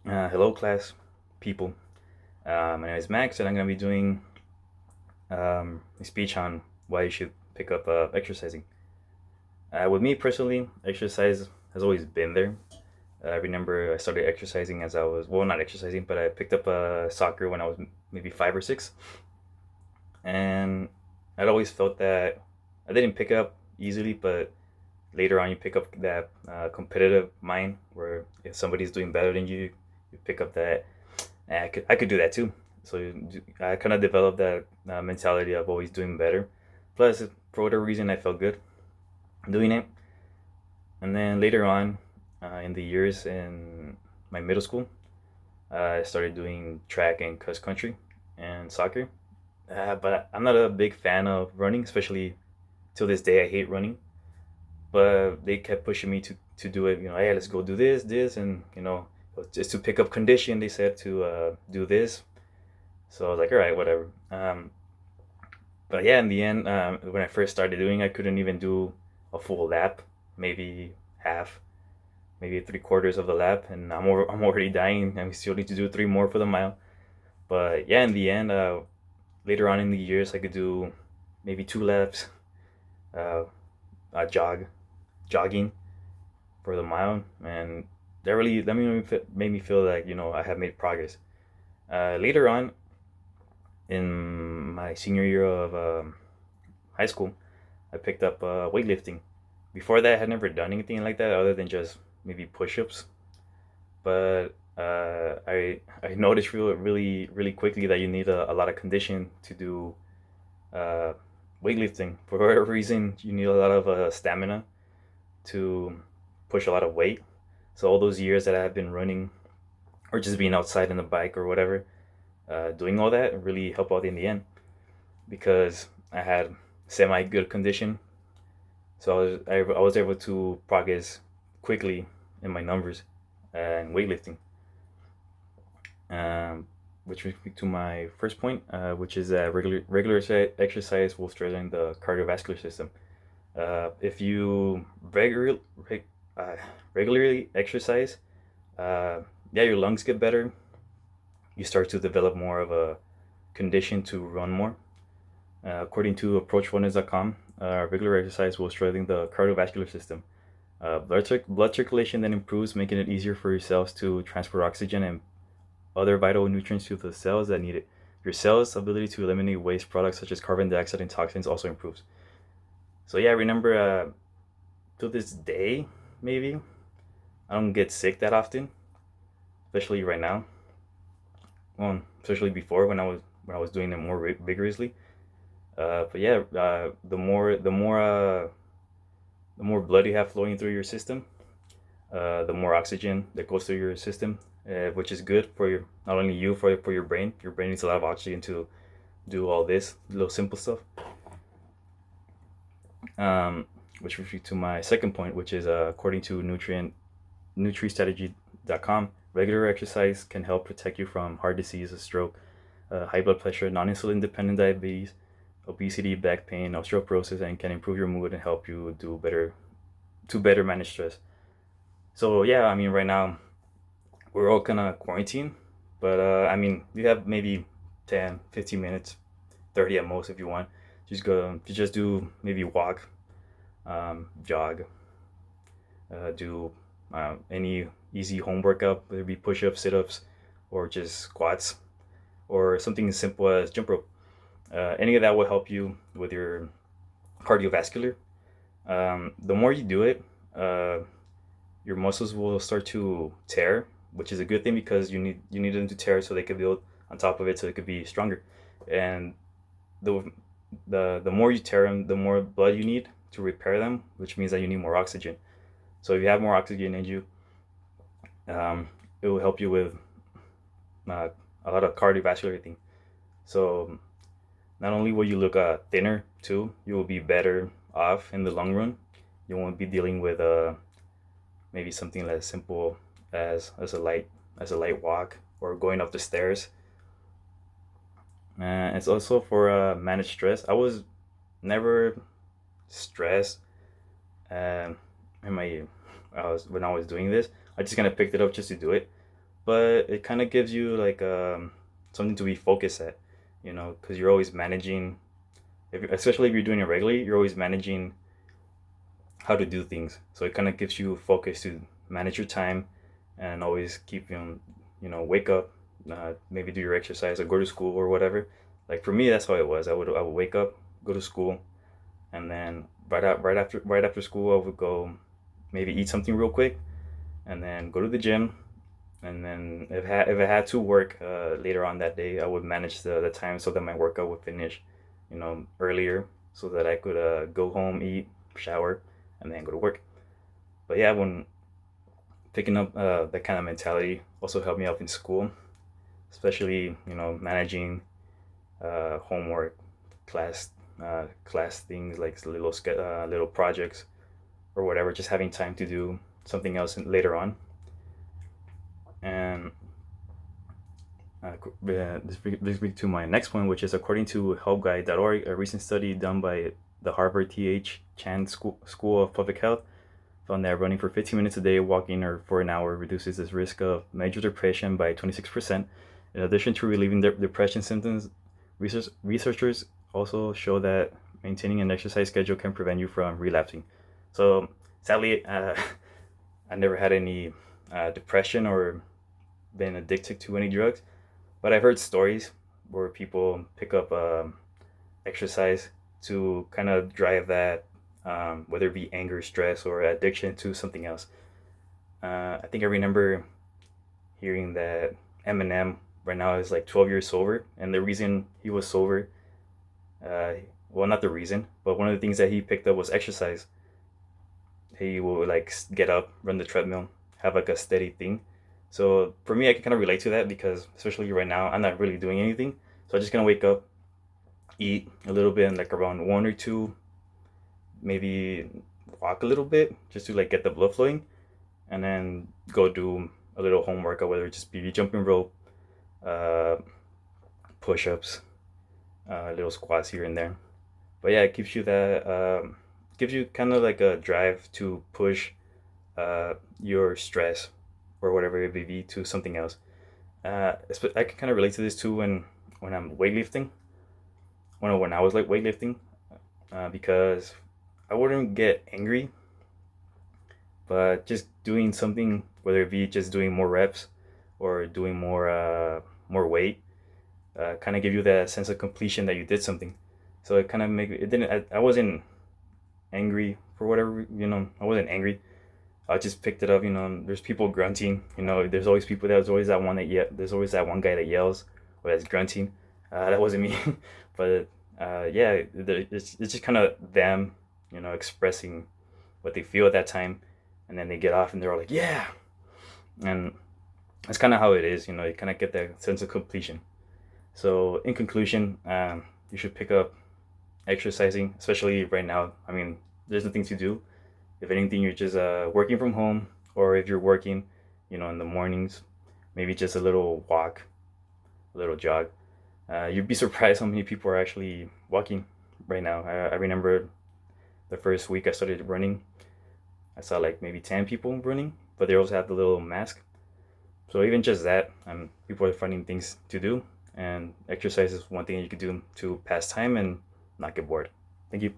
Hello, class people. My name is Max, and I'm going to be doing a speech on why you should pick up exercising. With me personally, exercise has always been there. I remember I started exercising as I was, well, not exercising, but I picked up soccer when I was maybe 5 or 6. And I'd always felt that I didn't pick up easily, but later on you pick up that competitive mind where if somebody's doing better than you pick up that I could do that too. So I kind of developed that mentality of always doing better. Plus, for whatever reason, I felt good doing it. And then later on, in the years in my middle school, I started doing track and cross country and soccer. But I'm not a big fan of running, especially till this day. I hate running. But they kept pushing me to do it. Hey, let's go do this, and just to pick up condition. They said to do this. So I was like, all right, whatever. But yeah, in the end, when I first started doing, I couldn't even do a full lap, maybe half, maybe 3/4 of the lap, and I'm already dying, and we still need to do 3 more for the mile. But yeah, in the end, later on in the years, I could do maybe 2 laps, uh, jogging for the mile, and that made me feel like I have made progress. Later on, in my senior year of high school, I picked up weightlifting. Before that, I had never done anything like that other than just maybe push-ups. But I noticed really quickly that you need a lot of condition to do uh, weightlifting. For whatever reason, you need a lot of stamina to push a lot of weight. So all those years that I have been running or just being outside in the bike or whatever, doing all that really helped out in the end because I had semi good condition. So I was able to progress quickly in my numbers and weightlifting. Um, which brings me to my first point, which is that regular exercise will strengthen the cardiovascular system. If you uh, regularly exercise, yeah, your lungs get better. You start to develop more of a condition to run more. According to approachwellness.com, regular exercise will strengthen the cardiovascular system. Blood circulation then improves, making it easier for your cells to transport oxygen and other vital nutrients to the cells that need it. Your cell's ability to eliminate waste products such as carbon dioxide and toxins also improves. So yeah, remember, to this day, maybe I don't get sick that often, especially right now. Well, especially before when I was doing it more vigorously. But yeah, the more blood you have flowing through your system, the more oxygen that goes through your system, which is good for your not only you for your brain. Your brain needs a lot of oxygen to do all this little simple stuff. Um, which brings me to my second point, which is according to NutriStrategy.com, regular exercise can help protect you from heart disease, a stroke, high blood pressure, non-insulin dependent diabetes, obesity, back pain, osteoporosis, and can improve your mood and help you do better manage stress. So yeah, I mean, right now we're all kind of quarantined, but I mean, you have maybe 10, 15 minutes, 30 at most if you want. Just do maybe walk, jog, do any easy home workout, whether it be push ups, sit ups, or just squats, or something as simple as jump rope. Any of that will help you with your cardiovascular. The more you do it, uh, your muscles will start to tear, which is a good thing because you need them to tear so they can build on top of it so it could be stronger. And the the more you tear them, the more blood you need to repair them, which means that you need more oxygen. So if you have more oxygen in you, um, it will help you with uh, a lot of cardiovascular thing. So not only will you look thinner too, you will be better off in the long run. You won't be dealing with maybe something as simple as a light walk or going up the stairs. It's also for manage stress. I was never stressed um, in my I was when I was doing this. I just kind of picked it up just to do it. but it kind of gives you like something to be focused at, because you're always managing. Especially if you're doing it regularly, you're always managing how to do things. So it kind of gives you focus to manage your time and always keep wake up, maybe do your exercise or go to school or whatever. Like for me, that's how it was. I would wake up, go to school, and then right after school, I would go maybe eat something real quick, and then go to the gym. And then if I had to work later on that day, I would manage the time so that my workout would finish, earlier, so that I could go home, eat, shower, and then go to work. But yeah, when picking up that kind of mentality also helped me out in school, especially managing homework, class things like little projects or whatever, just having time to do something else later on. And this brings me to my next one, which is according to helpguide.org, a recent study done by the Harvard T.H. Chan School of Public Health found that running for 15 minutes a day, walking or for an hour, reduces this risk of major depression by 26%. In addition to relieving depression symptoms, researchers also show that maintaining an exercise schedule can prevent you from relapsing. So sadly, I never had any depression or been addicted to any drugs, but I've heard stories where people pick up exercise to kind of drive that, whether it be anger, stress, or addiction to something else. I think I remember hearing that Eminem right now is like 12 years sober, and the reason he was sober, well, not the reason, but one of the things that he picked up was exercise. He will like get up, run the treadmill, have like a steady thing. So for me, I can kind of relate to that because especially right now, I'm not really doing anything. So I'm just gonna wake up, eat a little bit, and like around 1 or 2, maybe walk a little bit just to like get the blood flowing, and then go do a little home workout, whether it just be jumping rope, uh, push-ups, little squats here and there. But yeah, it gives you kind of like a drive to push your stress or whatever it may be to something else. I can kind of relate to this too when I'm weightlifting. When I was like weightlifting, because I wouldn't get angry, but just doing something, whether it be just doing more reps or doing more weight, kind of give you that sense of completion that you did something. So it kind of make it didn't. I wasn't angry for whatever, I wasn't angry. I just picked it up. There's people grunting. There's always people. There's always that one that there's always that one guy that yells or that's grunting. That wasn't me, but yeah, it's just kind of them, expressing what they feel at that time, and then they get off and they're all like, yeah, and that's kind of how it is. You kind of get that sense of completion. So in conclusion, you should pick up exercising, especially right now. I mean, there's nothing to do. If anything, you're just working from home, or if you're working, in the mornings, maybe just a little walk, a little jog. You'd be surprised how many people are actually walking right now. I remember the first week I started running, I saw like maybe 10 people running, but they also have the little mask. So even just that, people are finding things to do, and exercise is one thing you could do to pass time and not get bored. Thank you.